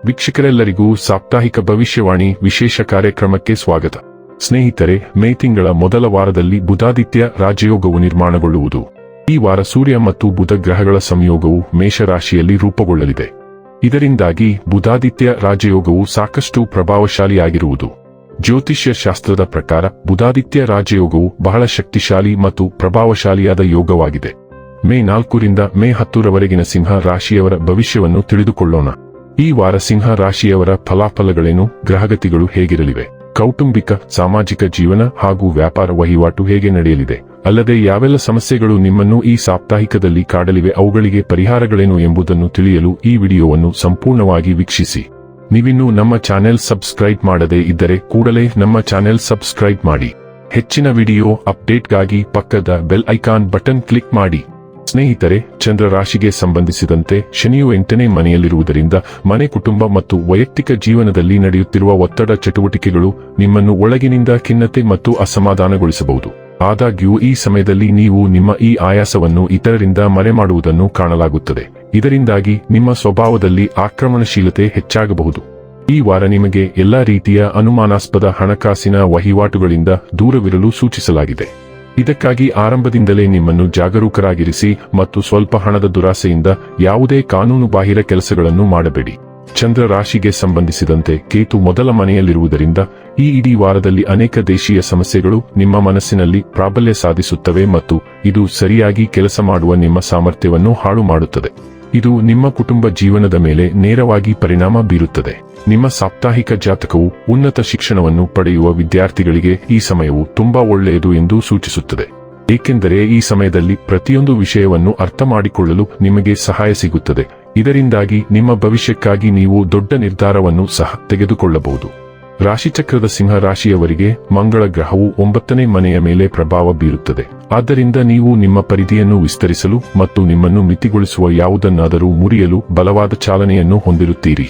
ವೀಕ್ಷಕರೆಲ್ಲರಿಗೂ ಸಾಪ್ತಾಹಿಕ ಭವಿಷ್ಯವಾಣಿ ವಿಶೇಷ ಕಾರ್ಯಕ್ರಮಕ್ಕೆ ಸ್ವಾಗತ. ಸ್ನೇಹಿತರೆ, ಮೇ ತಿಂಗಳ ಮೊದಲ ವಾರದಲ್ಲಿ ಬುಧಾದಿತ್ಯ ರಾಜಯೋಗವು ನಿರ್ಮಾಣಗೊಳ್ಳುವುದು. ಈ ವಾರ ಸೂರ್ಯ ಮತ್ತು ಬುಧ ಗ್ರಹಗಳ ಸಂಯೋಗವು ಮೇಷರಾಶಿಯಲ್ಲಿ ರೂಪುಗೊಳ್ಳಲಿದೆ. ಇದರಿಂದಾಗಿ ಬುಧಾದಿತ್ಯ ರಾಜಯೋಗವು ಸಾಕಷ್ಟು ಪ್ರಭಾವಶಾಲಿಯಾಗಿರುವುದು. ಜ್ಯೋತಿಷ್ಯ ಶಾಸ್ತ್ರದ ಪ್ರಕಾರ ಬುಧಾದಿತ್ಯ ರಾಜಯೋಗವು ಬಹಳ ಶಕ್ತಿಶಾಲಿ ಮತ್ತು ಪ್ರಭಾವಶಾಲಿಯಾದ ಯೋಗವಾಗಿದೆ. ಮೇ 4ರಿಂದ ಮೇ 10ರವರೆಗಿನ ಸಿಂಹ ರಾಶಿಯವರ ಭವಿಷ್ಯವನ್ನು ತಿಳಿದುಕೊಳ್ಳೋಣ. ಈ ವಾರ ಸಿಂಹ ರಾಶಿಯವರ ಫಲಾಫಲಗಳೇನು, ಗ್ರಹಗತಿಗಳು ಹೇಗಿರಲಿವೆ, ಕೌಟುಂಬಿಕ ಸಾಮಾಜಿಕ ಜೀವನ ಹಾಗೂ ವ್ಯಾಪಾರ ವಹಿವಾಟು ಹೇಗೆ ನಡೆಯಲಿದೆ, ಅಲ್ಲದೆ ಯಾವೆಲ್ಲ ಸಮಸ್ಯೆಗಳು ನಿಮ್ಮನ್ನು ಈ ಸಾಪ್ತಾಹಿಕದಲ್ಲಿ ಕಾಡಲಿವೆ, ಅವುಗಳಿಗೆ ಪರಿಹಾರಗಳೇನು ಎಂಬುದನ್ನು ತಿಳಿಯಲು ಈ ವಿಡಿಯೋವನ್ನು ಸಂಪೂರ್ಣವಾಗಿ ವೀಕ್ಷಿಸಿ. ನೀವಿನ್ನೂ ನಮ್ಮ ಚಾನೆಲ್ ಸಬ್ಸ್ಕ್ರೈಬ್ ಮಾಡದೇ ಇದ್ದರೆ ಕೂಡಲೇ ನಮ್ಮ ಚಾನೆಲ್ ಸಬ್ಸ್ಕ್ರೈಬ್ ಮಾಡಿ. ಹೆಚ್ಚಿನ ವಿಡಿಯೋ ಅಪ್ಡೇಟ್ಗಾಗಿ ಪಕ್ಕದ ಬೆಲ್ ಐಕಾನ್ ಬಟನ್ ಕ್ಲಿಕ್ ಮಾಡಿ. ಸ್ನೇಹಿತರೆ, ಚಂದ್ರ ರಾಶಿಗೆ ಸಂಬಂಧಿಸಿದಂತೆ ಶನಿಯು 8ನೇ ಮನೆಯಲ್ಲಿರುವುದರಿಂದ ಮನೆ, ಕುಟುಂಬ ಮತ್ತು ವೈಯಕ್ತಿಕ ಜೀವನದಲ್ಲಿ ನಡೆಯುತ್ತಿರುವ ಒತ್ತಡ ಚಟುವಟಿಕೆಗಳು ನಿಮ್ಮನ್ನು ಒಳಗಿನಿಂದ ಖಿನ್ನತೆ ಮತ್ತು ಅಸಮಾಧಾನಗೊಳಿಸಬಹುದು. ಆದಾಗ್ಯೂ ಈ ಸಮಯದಲ್ಲಿ ನೀವು ನಿಮ್ಮ ಈ ಆಯಾಸವನ್ನು ಇತರರಿಂದ ಮರೆಮಾಡುವುದನ್ನು ಕಾಣಲಾಗುತ್ತದೆ. ಇದರಿಂದಾಗಿ ನಿಮ್ಮ ಸ್ವಭಾವದಲ್ಲಿ ಆಕ್ರಮಣಶೀಲತೆ ಹೆಚ್ಚಾಗಬಹುದು. ಈ ವಾರ ನಿಮಗೆ ಎಲ್ಲಾ ರೀತಿಯ ಅನುಮಾನಾಸ್ಪದ ಹಣಕಾಸಿನ ವಹಿವಾಟುಗಳಿಂದ ದೂರವಿರಲು ಸೂಚಿಸಲಾಗಿದೆ. ಇದಕ್ಕಾಗಿ ಆರಂಭದಿಂದಲೇ ನಿಮ್ಮನ್ನು ಜಾಗರೂಕರಾಗಿರಿಸಿ ಮತ್ತು ಸ್ವಲ್ಪ ಹಣದ ದುರಾಸೆಯಿಂದ ಯಾವುದೇ ಕಾನೂನು ಬಾಹಿರ ಕೆಲಸಗಳನ್ನು ಮಾಡಬೇಡಿ. ಚಂದ್ರ ರಾಶಿಗೆ ಸಂಬಂಧಿಸಿದಂತೆ ಕೇತು ಮೊದಲ ಮನೆಯಲ್ಲಿರುವುದರಿಂದ ಈ ಇಡೀ ವಾರದಲ್ಲಿ ಅನೇಕ ದೇಶೀಯ ಸಮಸ್ಯೆಗಳು ನಿಮ್ಮ ಮನಸ್ಸಿನಲ್ಲಿ ಪ್ರಾಬಲ್ಯ ಸಾಧಿಸುತ್ತವೆ ಮತ್ತು ಇದು ಸರಿಯಾಗಿ ಕೆಲಸ ಮಾಡುವ ನಿಮ್ಮ ಸಾಮರ್ಥ್ಯವನ್ನು ಹಾಳು ಮಾಡುತ್ತದೆ. ಇದು ನಿಮ್ಮ ಕುಟುಂಬ ಜೀವನದ ಮೇಲೆ ನೇರವಾಗಿ ಪರಿಣಾಮ ಬೀರುತ್ತದೆ. ನಿಮ್ಮ ಸಾಪ್ತಾಹಿಕ ಜಾತಕವು ಉನ್ನತ ಶಿಕ್ಷಣವನ್ನು ಪಡೆಯುವ ವಿದ್ಯಾರ್ಥಿಗಳಿಗೆ ಈ ಸಮಯವು ತುಂಬಾ ಒಳ್ಳೆಯದು ಎಂದು ಸೂಚಿಸುತ್ತದೆ. ಏಕೆಂದರೆ ಈ ಸಮಯದಲ್ಲಿ ಪ್ರತಿಯೊಂದು ವಿಷಯವನ್ನು ಅರ್ಥ ಮಾಡಿಕೊಳ್ಳಲು ನಿಮಗೆ ಸಹಾಯ ಸಿಗುತ್ತದೆ. ಇದರಿಂದಾಗಿ ನಿಮ್ಮ ಭವಿಷ್ಯಕ್ಕಾಗಿ ನೀವು ದೊಡ್ಡ ನಿರ್ಧಾರವನ್ನು ಸಹ ತೆಗೆದುಕೊಳ್ಳಬಹುದು. ರಾಶಿಚಕ್ರದ ಸಿಂಹ ರಾಶಿಯವರಿಗೆ ಮಂಗಳ ಗ್ರಹವು 9ನೇ ಮನೆಯ ಮೇಲೆ ಪ್ರಭಾವ ಬೀರುತ್ತದೆ. ಆದ್ದರಿಂದ ನೀವು ನಿಮ್ಮ ಪರಿಧಿಯನ್ನು ವಿಸ್ತರಿಸಲು ಮತ್ತು ನಿಮ್ಮನ್ನು ಮಿತಿಗೊಳಿಸುವ ಯಾವುದನ್ನಾದರೂ ಮುರಿಯಲು ಬಲವಾದ ಚಾಲನೆಯನ್ನು ಹೊಂದಿರುತ್ತೀರಿ.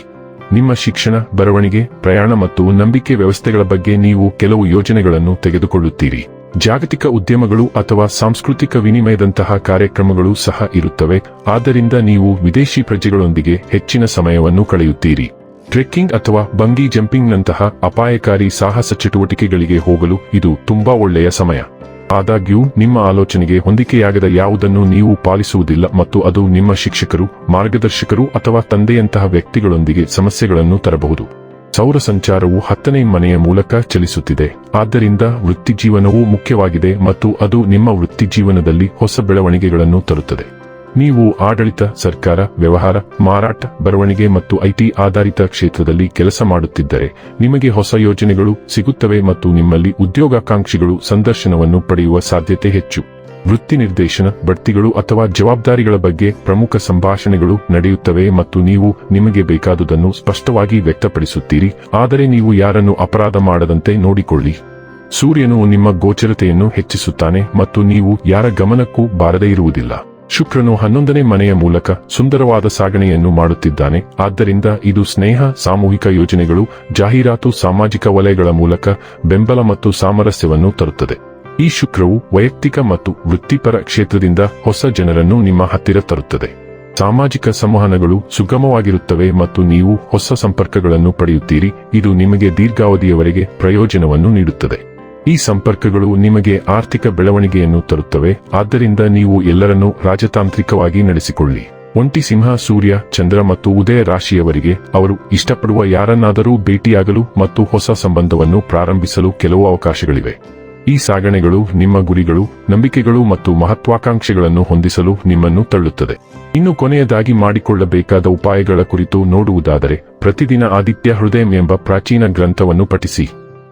ನಿಮ್ಮ ಶಿಕ್ಷಣ, ಬರವಣಿಗೆ, ಪ್ರಯಾಣ ಮತ್ತು ನಂಬಿಕೆ ವ್ಯವಸ್ಥೆಗಳ ಬಗ್ಗೆ ನೀವು ಕೆಲವು ಯೋಜನೆಗಳನ್ನು ತೆಗೆದುಕೊಳ್ಳುತ್ತೀರಿ. ಜಾಗತಿಕ ಉದ್ಯಮಗಳು ಅಥವಾ ಸಾಂಸ್ಕೃತಿಕ ವಿನಿಮಯದಂತಹ ಕಾರ್ಯಕ್ರಮಗಳು ಸಹ ಇರುತ್ತವೆ. ಆದ್ದರಿಂದ ನೀವು ವಿದೇಶಿ ಪ್ರಜೆಗಳೊಂದಿಗೆ ಹೆಚ್ಚಿನ ಸಮಯವನ್ನು ಕಳೆಯುತ್ತೀರಿ. ಟ್ರೆಕ್ಕಿಂಗ್ ಅಥವಾ ಬಂಗಿ ಜಂಪಿಂಗ್ನಂತಹ ಅಪಾಯಕಾರಿ ಸಾಹಸ ಚಟುವಟಿಕೆಗಳಿಗೆ ಹೋಗಲು ಇದು ತುಂಬಾ ಒಳ್ಳೆಯ ಸಮಯ. ಆದಾಗ್ಯೂ ನಿಮ್ಮ ಆಲೋಚನೆಗೆ ಹೊಂದಿಕೆಯಾಗದ ಯಾವುದನ್ನು ನೀವು ಪಾಲಿಸುವುದಿಲ್ಲ ಮತ್ತು ಅದು ನಿಮ್ಮ ಶಿಕ್ಷಕರು, ಮಾರ್ಗದರ್ಶಕರು ಅಥವಾ ತಂದೆಯಂತಹ ವ್ಯಕ್ತಿಗಳೊಂದಿಗೆ ಸಮಸ್ಯೆಗಳನ್ನು ತರಬಹುದು. ಸೌರ ಸಂಚಾರವು 10ನೇ ಮನೆಯ ಮೂಲಕ ಚಲಿಸುತ್ತಿದೆ. ಆದ್ದರಿಂದ ವೃತ್ತಿಜೀವನವೂ ಮುಖ್ಯವಾಗಿದೆ ಮತ್ತು ಅದು ನಿಮ್ಮ ವೃತ್ತಿಜೀವನದಲ್ಲಿ ಹೊಸ ಬೆಳವಣಿಗೆಗಳನ್ನು ತರುತ್ತದೆ. ನೀವು ಆಡಳಿತ, ಸರ್ಕಾರ, ವ್ಯವಹಾರ, ಮಾರಾಟ, ಬರವಣಿಗೆ ಮತ್ತು ಐಟಿ ಆಧಾರಿತ ಕ್ಷೇತ್ರದಲ್ಲಿ ಕೆಲಸ ಮಾಡುತ್ತಿದ್ದರೆ ನಿಮಗೆ ಹೊಸ ಯೋಜನೆಗಳು ಸಿಗುತ್ತವೆ ಮತ್ತು ನಿಮ್ಮಲ್ಲಿ ಉದ್ಯೋಗಾಕಾಂಕ್ಷಿಗಳು ಸಂದರ್ಶನವನ್ನು ಪಡೆಯುವ ಸಾಧ್ಯತೆ ಹೆಚ್ಚು. ವೃತ್ತಿ ನಿರ್ದೇಶನ, ಬಡ್ತಿಗಳು ಅಥವಾ ಜವಾಬ್ದಾರಿಗಳ ಬಗ್ಗೆ ಪ್ರಮುಖ ಸಂಭಾಷಣೆಗಳು ನಡೆಯುತ್ತವೆ ಮತ್ತು ನೀವು ನಿಮಗೆ ಬೇಕಾದುದನ್ನು ಸ್ಪಷ್ಟವಾಗಿ ವ್ಯಕ್ತಪಡಿಸುತ್ತೀರಿ. ಆದರೆ ನೀವು ಯಾರನ್ನು ಅಪರಾಧ ಮಾಡದಂತೆ ನೋಡಿಕೊಳ್ಳಿ. ಸೂರ್ಯನು ನಿಮ್ಮ ಗೋಚರತೆಯನ್ನು ಹೆಚ್ಚಿಸುತ್ತಾನೆ ಮತ್ತು ನೀವು ಯಾರ ಗಮನಕ್ಕೂ ಬಾರದೇ ಇರುವುದಿಲ್ಲ. ಶುಕ್ರನು 11ನೇ ಮನೆಯ ಮೂಲಕ ಸುಂದರವಾದ ಸಾಗಣೆಯನ್ನು ಮಾಡುತ್ತಿದ್ದಾನೆ. ಆದ್ದರಿಂದ ಇದು ಸ್ನೇಹ, ಸಾಮೂಹಿಕ ಯೋಜನೆಗಳು, ಜಾಹೀರಾತು, ಸಾಮಾಜಿಕ ವಲಯಗಳ ಮೂಲಕ ಬೆಂಬಲ ಮತ್ತು ಸಾಮರಸ್ಯವನ್ನು ತರುತ್ತದೆ. ಈ ಶುಕ್ರವು ವೈಯಕ್ತಿಕ ಮತ್ತು ವೃತ್ತಿಪರ ಕ್ಷೇತ್ರದಿಂದ ಹೊಸ ಜನರನ್ನು ನಿಮ್ಮ ಹತ್ತಿರ ತರುತ್ತದೆ. ಸಾಮಾಜಿಕ ಸಂವಹನಗಳು ಸುಗಮವಾಗಿರುತ್ತವೆ ಮತ್ತು ನೀವು ಹೊಸ ಸಂಪರ್ಕಗಳನ್ನು ಪಡೆಯುತ್ತೀರಿ. ಇದು ನಿಮಗೆ ದೀರ್ಘಾವಧಿಯವರೆಗೆ ಪ್ರಯೋಜನವನ್ನು ನೀಡುತ್ತದೆ. ಈ ಸಂಪರ್ಕಗಳು ನಿಮಗೆ ಆರ್ಥಿಕ ಬೆಳವಣಿಗೆಯನ್ನು ತರುತ್ತವೆ. ಆದ್ದರಿಂದ ನೀವು ಎಲ್ಲರನ್ನೂ ರಾಜತಾಂತ್ರಿಕವಾಗಿ ನಡೆಸಿಕೊಳ್ಳಿ. ಒಂಟಿ ಸಿಂಹ, ಸೂರ್ಯ, ಚಂದ್ರ ಮತ್ತು ಉದಯ ರಾಶಿಯವರಿಗೆ ಅವರು ಇಷ್ಟಪಡುವ ಯಾರನ್ನಾದರೂ ಭೇಟಿಯಾಗಲು ಮತ್ತು ಹೊಸ ಸಂಬಂಧವನ್ನು ಪ್ರಾರಂಭಿಸಲು ಕೆಲವು ಅವಕಾಶಗಳಿವೆ. ಈ ಸಾಗಣೆಗಳು ನಿಮ್ಮ ಗುರಿಗಳು, ನಂಬಿಕೆಗಳು ಮತ್ತು ಮಹತ್ವಾಕಾಂಕ್ಷೆಗಳನ್ನು ಹೊಂದಿಸಲು ನಿಮ್ಮನ್ನು ತಳ್ಳುತ್ತದೆ. ಇನ್ನು ಕೊನೆಯದಾಗಿ ಮಾಡಿಕೊಳ್ಳಬೇಕಾದ ಉಪಾಯಗಳ ಕುರಿತು ನೋಡುವುದಾದರೆ, ಪ್ರತಿದಿನ ಆದಿತ್ಯ ಹೃದಯಂ ಎಂಬ ಪ್ರಾಚೀನ ಗ್ರಂಥವನ್ನು ಪಠಿಸಿ.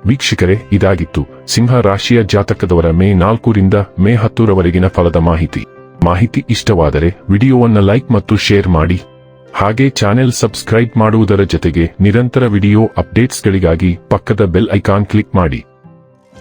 ವೀಕ್ಷಕರೇ, ಇದಾಗಿತ್ತು ಸಿಂಹ ರಾಶಿಯ ಜಾತಕದವರ ಮೇ 4ರಿಂದ ಮೇ 10ರವರೆಗಿನ ಫಲದ ಮಾಹಿತಿ ಇಷ್ಟವಾದರೆ ವಿಡಿಯೋವನ್ನು ಲೈಕ್ ಮತ್ತು ಶೇರ್ ಮಾಡಿ. ಹಾಗೆ ಚಾನೆಲ್ ಸಬ್ಸ್ಕ್ರೈಬ್ ಮಾಡುವುದರ ಜೊತೆಗೆ ನಿರಂತರ ವಿಡಿಯೋ ಅಪ್ಡೇಟ್ಸ್ಗಳಿಗಾಗಿ ಪಕ್ಕದ ಬೆಲ್ ಐಕಾನ್ ಕ್ಲಿಕ್ ಮಾಡಿ.